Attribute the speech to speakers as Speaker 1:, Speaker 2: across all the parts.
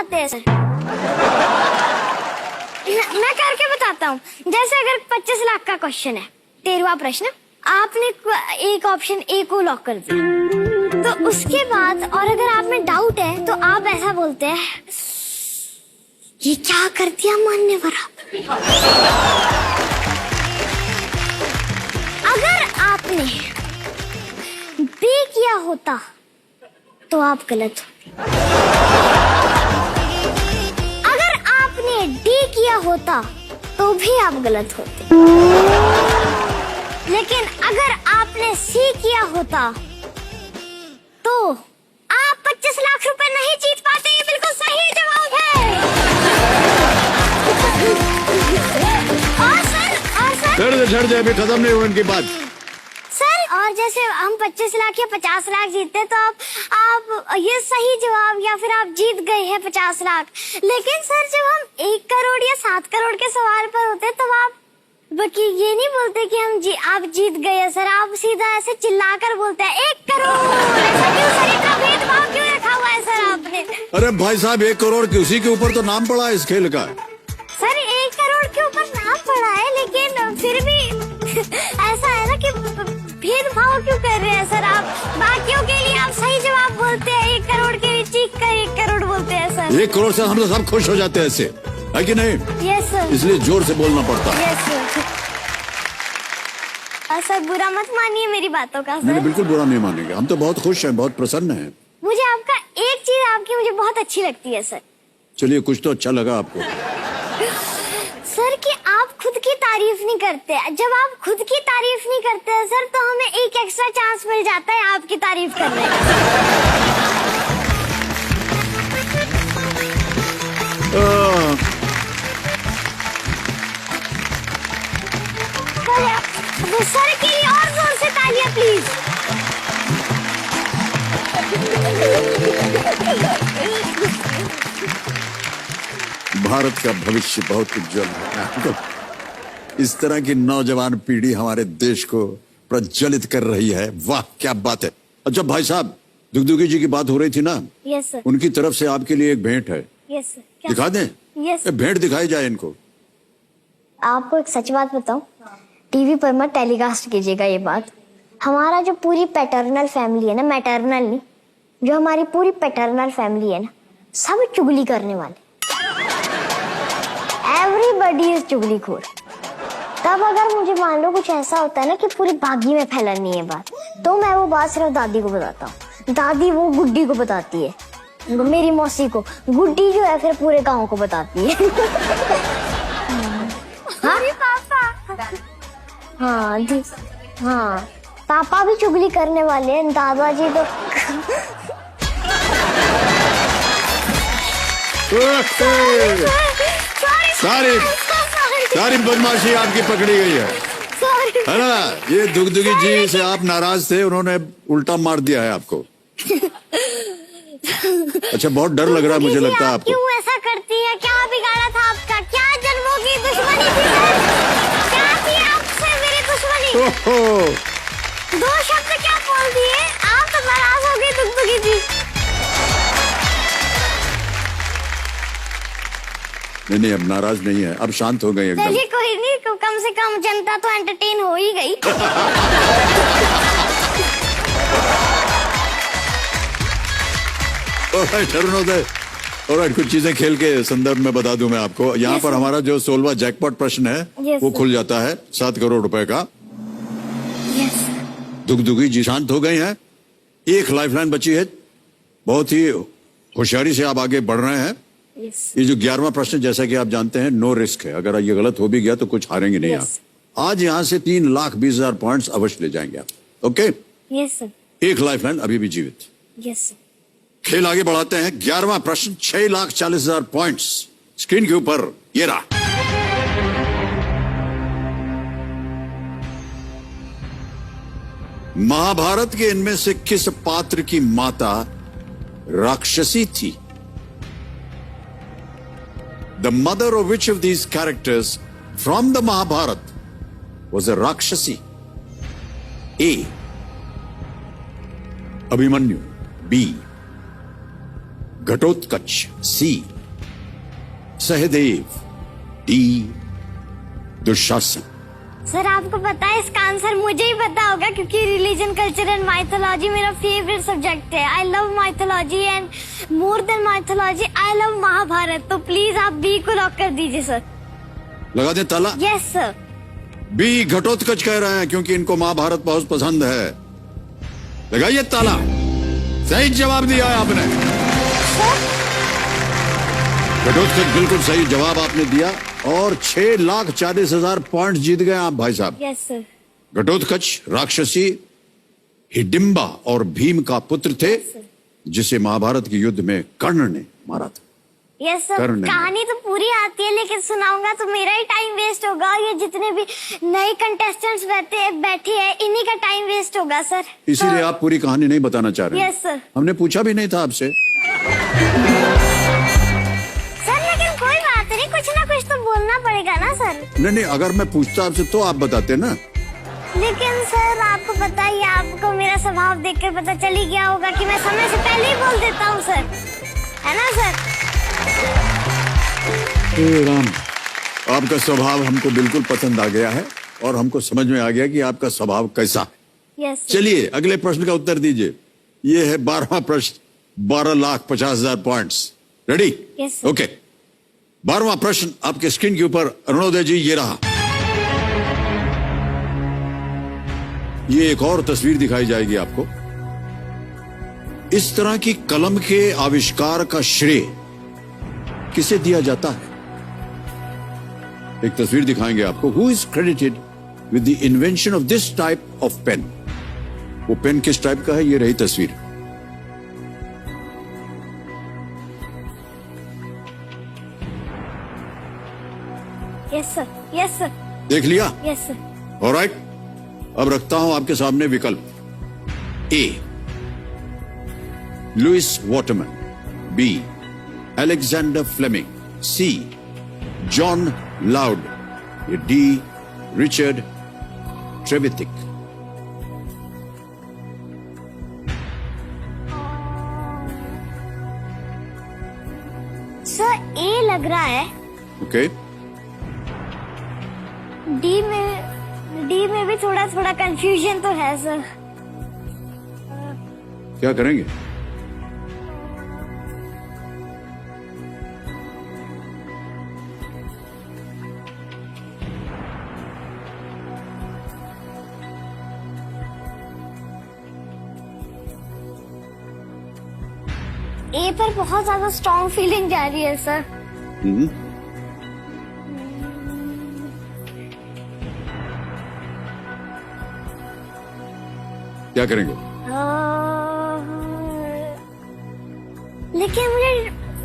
Speaker 1: आते हैं सर। मैं करके बताता हूँ। जैसे अगर 25 लाख का क्वेश्चन है, 13वां प्रश्न, आपने एक ऑप्शन ए को लॉक कर दिया, तो उसके बाद और अगर आप में डाउट है तो आप ऐसा बोलते हैं, ये क्या कर दिया मानने वाला। अगर आपने बी किया होता तो आप गलत हो। अगर आपने डी किया होता तो भी आप गलत होते। लेकिन अगर आपने सी किया होता तो आप 25 लाख रुपए नहीं जीत पाते। ये बिल्कुल सही जवाब है। और
Speaker 2: छड़ दे, अभी खत्म नहीं हुई इनकी बात।
Speaker 1: सर, और जैसे हम 25 लाख या 50 लाख जीतते तो आप ये सही जवाब या फिर आप जीत गए हैं 50 लाख। लेकिन सर, जब हम 1 करोड़ या 7 करोड़ के सवाल पर होते तब आप बाकी ये नहीं बोलते कि आप जीत गए हैं सर। आप सीधा ऐसे चिल्लाकर बोलते हैं 1 करोड़। ऐसा क्यों सर? इतना भेदभाव क्यों रखा हुआ है सर आपने?
Speaker 2: अरे भाई साहब, 1 करोड़ की उसी के ऊपर तो नाम पड़ा है इस खेल का।
Speaker 1: सर, 1 करोड़ के ऊपर नाम पड़ा है, लेकिन फिर भी ऐसा है ना कि भेदभाव क्यों कर रहे हैं सर आप? बाकियों के लिए आप सही जवाब बोलते हैं, 1 करोड़ के लिए चीख कर 1 करोड़ बोलते हैं सर।
Speaker 2: 1 करोड़ से हम तो सब खुश हो जाते हैं, ऐसे है कि नहीं?
Speaker 1: Yes sir.
Speaker 2: इसलिए जोर से बोलना पड़ता है।
Speaker 1: Yes sir. सर, बुरा मत मानिए मेरी बातों का सर।
Speaker 2: नहीं, बिल्कुल बुरा नहीं मानेंगे। हम तो बहुत खुश हैं, बहुत प्रसन्न हैं।
Speaker 1: मुझे आपका एक चीज आपकी मुझे बहुत अच्छी लगती है सर।
Speaker 2: चलिए, कुछ तो अच्छा लगा आपको।
Speaker 1: सर, कि आप खुद की तारीफ नहीं करते। जब आप खुद की तारीफ नहीं करते हैं सर, तो हमें एक एक्स्ट्रा चांस मिल जाता है आपकी तारीफ करने का। वो सर के लिए और जोर से तालियां प्लीज।
Speaker 2: भारत का भविष्य बहुत उज्जवल है। इस तरह की नौजवान पीढ़ी हमारे देश को प्रज्वलित कर रही है। वाह, क्या बात है। अच्छा भाई साहब, दुगदुगी जी की बात हो रही थी ना?
Speaker 1: Yes sir.
Speaker 2: उनकी तरफ से आपके लिए एक भेंट है।
Speaker 1: Yes sir.
Speaker 2: दिखा दें?
Speaker 1: यस।
Speaker 2: भेंट दिखाई जाए इनको।
Speaker 1: आपको एक सच बात बताऊं, टीवी पर मत टेलीकास्ट कीजिएगा ये बात। हमारा जो पूरी पैटर्नल फैमिली है ना, मैटरनल नहीं, जो हमारी पूरी पैटर्नल फैमिली है ना, सब चुगली करने वाले। एवरीबॉडी इज चुगलीखोर। तब अगर मुझे मान लो कुछ ऐसा होता है ना कि पूरी बागी में फैलनी है बात, तो मैं वो बात सिर्फ दादी को बताता हूँ। दादी वो गुड्डी को बताती है, मेरी मौसी को। गुड्डी जो है फिर पूरे गांव को बताती है। हाँ? पापा। हाँ, पापा भी चुगली करने वाले हैं, दादाजी तो।
Speaker 2: सारी बदमाशी आपकी पकड़ी गई है ना? ये दुगदुगी जी से आप नाराज थे, उन्होंने उल्टा मार दिया है आपको। अच्छा, बहुत डर लग रहा है मुझे लगता है आपको।
Speaker 1: क्यों ऐसा करती है? क्या बिगाड़ा था आपका? क्या जन्मों की दुश्मनी थी सर? क्या थी आपसे मेरी दुश्मनी? 2 शब्द क्या बोल दिए? आप तो नाराज हो गई दुगदुगी जी।
Speaker 2: नहीं, अब नाराज नहीं है, अब शांत हो गई एकदम।
Speaker 1: चलिए कोई नहीं, कम से कम जनता तो एंटरटेन हो ही गई।
Speaker 2: कुछ चीजें खेल के संदर्भ में बता दूं मैं आपको। यहाँ पर हमारा जो 16वां जैकपॉट प्रश्न है वो खुल जाता है 7 करोड़ रुपए का। दुगदुगी जी शांत हो गई हैं। एक लाइफलाइन बची है, बहुत ही होशियारी से आप आगे बढ़ रहे हैं। ये जो 11वां प्रश्न, जैसा कि आप जानते हैं, नो रिस्क है। अगर ये गलत हो भी गया तो कुछ हारेंगे नहीं आप। आज यहाँ से 3,20,000 पॉइंट्स अवश्य ले जाएंगे आप। ओके?
Speaker 1: Yes sir.
Speaker 2: एक लाइफलाइन अभी भी जीवित।
Speaker 1: Yes sir.
Speaker 2: खेल आगे बढ़ाते हैं। 11वां प्रश्न, 6,40,000 पॉइंट्स स्क्रीन के ऊपर ये रहा। महाभारत के इनमें से किस पात्र की माता राक्षसी थी? The mother of which of these characters from the Mahabharata was a Rakshasi? A. Abhimanyu. B. Ghatotkacha. C. Sahadev, D Dushasan.
Speaker 1: Sir आपको पता है इसका आंसर मुझे ही पता होगा क्योंकि रिलीजन, कल्चर एंड माइथोलॉजी मेरा फेवरेट सब्जेक्ट है। I love mythology and more than mythology I love Mahabharat. तो प्लीज आप बी को लॉक कर दीजिए सर।
Speaker 2: लगा दे ताला।
Speaker 1: Yes sir.
Speaker 2: बी घटोत्कच कह रहे हैं क्योंकि इनको महाभारत बहुत पसंद है। लगाइए ताला। सही जवाब दिया है आपने। घटोत्कच बिल्कुल सही जवाब आपने दिया और 6,40,000 पॉइंट जीत गए आप भाई साहब।
Speaker 1: Yes sir.
Speaker 2: घटोत्कच राक्षसी हिडिंबा और भीम का पुत्र थे जिसे महाभारत के युद्ध में कर्ण ने मारा था।
Speaker 1: Yes sir.
Speaker 2: करने
Speaker 1: कहानी तो पूरी आती है लेकिन सुनाऊंगा तो मेरा ही टाइम वेस्ट होगा। ये जितने भी नए कंटेस्टेंट्स बैठे हैं इन्हीं का टाइम वेस्ट होगा सर।
Speaker 2: इसीलिए आप पूरी कहानी नहीं बताना चाह रहे हैं।
Speaker 1: Yes sir.
Speaker 3: हमने पूछा भी नहीं था आपसे।
Speaker 1: सर लेकिन कोई बात नहीं, कुछ ना कुछ तो बोलना पड़ेगा ना सर।
Speaker 2: नहीं, अगर मैं पूछता आपसे तो आप बताते ना।
Speaker 1: लेकिन सर आपको पता ही, आपको मेरा स्वभाव देखकर पता चल ही गया होगा कि मैं समय से पहले ही बोल देता हूँ सर, है ना सर?
Speaker 2: हे राम, आपका स्वभाव हमको बिल्कुल पसंद आ गया है और हमको समझ में आ गया कि आपका स्वभाव कैसा है।
Speaker 1: यस।
Speaker 2: चलिए अगले प्रश्न का उत्तर दीजिए। ये है 12वां प्रश्न, 12,50,000 पॉइंट्स। रेडी?
Speaker 1: यस।
Speaker 2: ओके। 12वां प्रश्न आपके स्क्रीन के ऊपर अरुणोदय जी ये रहा। ये एक और तस्वीर दिखाई जाएगी आपको। इस तरह की कलम के आविष्कार का श्रेय किसे दिया जाता है? एक तस्वीर दिखाएंगे आपको। Who is credited with the invention of this type of pen? वो पेन किस टाइप का है? ये रही तस्वीर।
Speaker 1: Yes sir. Yes sir.
Speaker 2: देख लिया?
Speaker 1: Yes sir.
Speaker 2: ऑलराइट, अब रखता हूं आपके सामने विकल्प। A Lewis Waterman, B Alexander Fleming, C John Loud, D Richard Trevithick.
Speaker 1: Sir A लग रहा है।
Speaker 2: ओके।
Speaker 1: डी में भी थोड़ा थोड़ा कंफ्यूजन तो है सर।
Speaker 2: क्या करेंगे?
Speaker 1: ए पर बहुत ज्यादा स्ट्रॉन्ग फीलिंग जा रही है सर।
Speaker 2: क्या करेंगे?
Speaker 1: लेकिन मुझे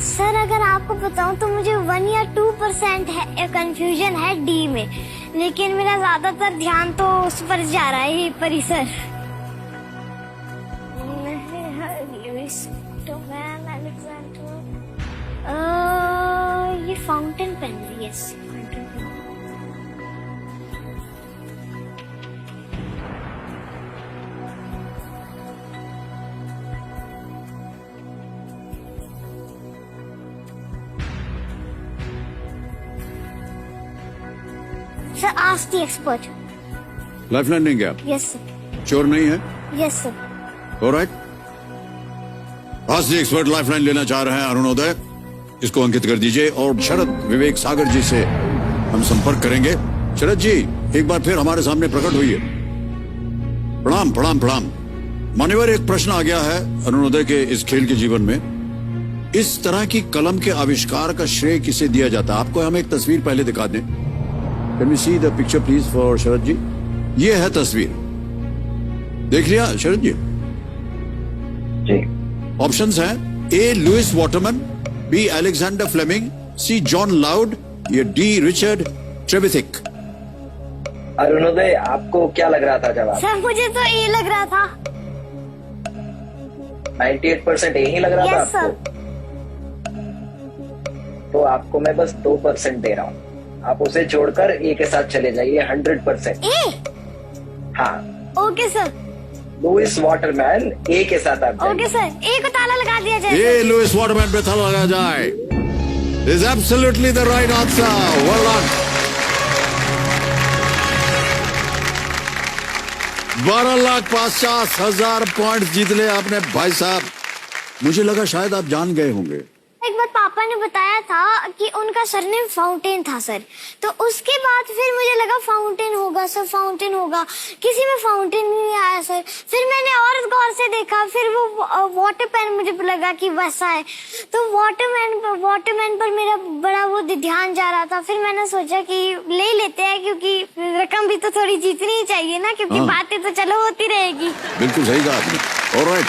Speaker 1: सर, अगर आपको बताऊं तो मुझे 1 या 2% है कंफ्यूजन है डी में, लेकिन मेरा ज्यादातर ध्यान तो उस पर जा रहा है, पर ही सर। ये fountain pen, yes fountain pen. Sir ask the expert.
Speaker 2: Lifeline देंगे आप?
Speaker 1: Yes sir.
Speaker 2: श्योर नहीं है?
Speaker 1: Yes sir.
Speaker 2: ऑलराइट, आज द एक्सपर्ट लाइफलाइन लेना चाह रहे हैं अरुणोदय। इसको अंकित कर दीजिए और शरद विवेक सागर जी से हम संपर्क करेंगे। शरद जी एक बार फिर हमारे सामने प्रकट हुई है। प्रणाम प्रणाम प्रणाम। मान्यवर, एक प्रश्न आ गया है अरुणोदय के इस खेल के जीवन में। इस तरह की कलम के आविष्कार का श्रेय किसे दिया जाता है? आपको हम एक तस्वीर पहले दिखा दें। Can we see the picture please for शरद जी? ये है तस्वीर, देख लिया शरद जी?
Speaker 3: जी।
Speaker 2: ऑप्शंस हैं A Lewis Waterman, B Alexander Fleming, C John Loud, या डी रिचर्ड ट्रेविथिक।
Speaker 3: अरुणोदय, आपको क्या लग रहा था जवाब?
Speaker 1: सर मुझे तो ए लग रहा था।
Speaker 3: 98% यही लग रहा
Speaker 1: Yes,
Speaker 3: था आपको? तो आपको मैं बस 2% दे रहा हूँ। आप उसे जोड़कर ए के साथ चले जाइए। 100%।
Speaker 1: ए?
Speaker 3: हाँ,
Speaker 1: ओके सर।
Speaker 3: लुइस वाटरमैन ए के साथ आप जाइए।
Speaker 1: ओके सर, ए को ताला लगा दिया जाए।
Speaker 2: ए लुइस वाटरमैन पे ताला लगा जाए। is absolutely the right answer. Well done. 12,50,000 point जीत ले आपने भाई साहब। मुझे लगा शायद आप जान गए होंगे।
Speaker 1: एक बार पापा ने बताया था कि उनका सरनेम फाउंटेन था सर, तो उसके बाद फिर मुझे लगा फाउंटेन होगा सर, फाउंटेन होगा, किसी में फाउंटेन नहीं आया सर। फिर मैंने और गौर से देखा, फिर वो वाटर पेन मुझे लगा कि वैसा है, तो वाटरमैन पर मेरा बड़ा वो ध्यान जा रहा था। फिर मैंने सोचा कि ले लेते हैं, क्योंकि रकम भी तो थोड़ी जीतनी ही चाहिए ना, क्योंकि
Speaker 2: हाँ।
Speaker 1: बातें तो चलो होती रहेगी।
Speaker 2: बिल्कुल सही कहा आपने। ऑलराइट।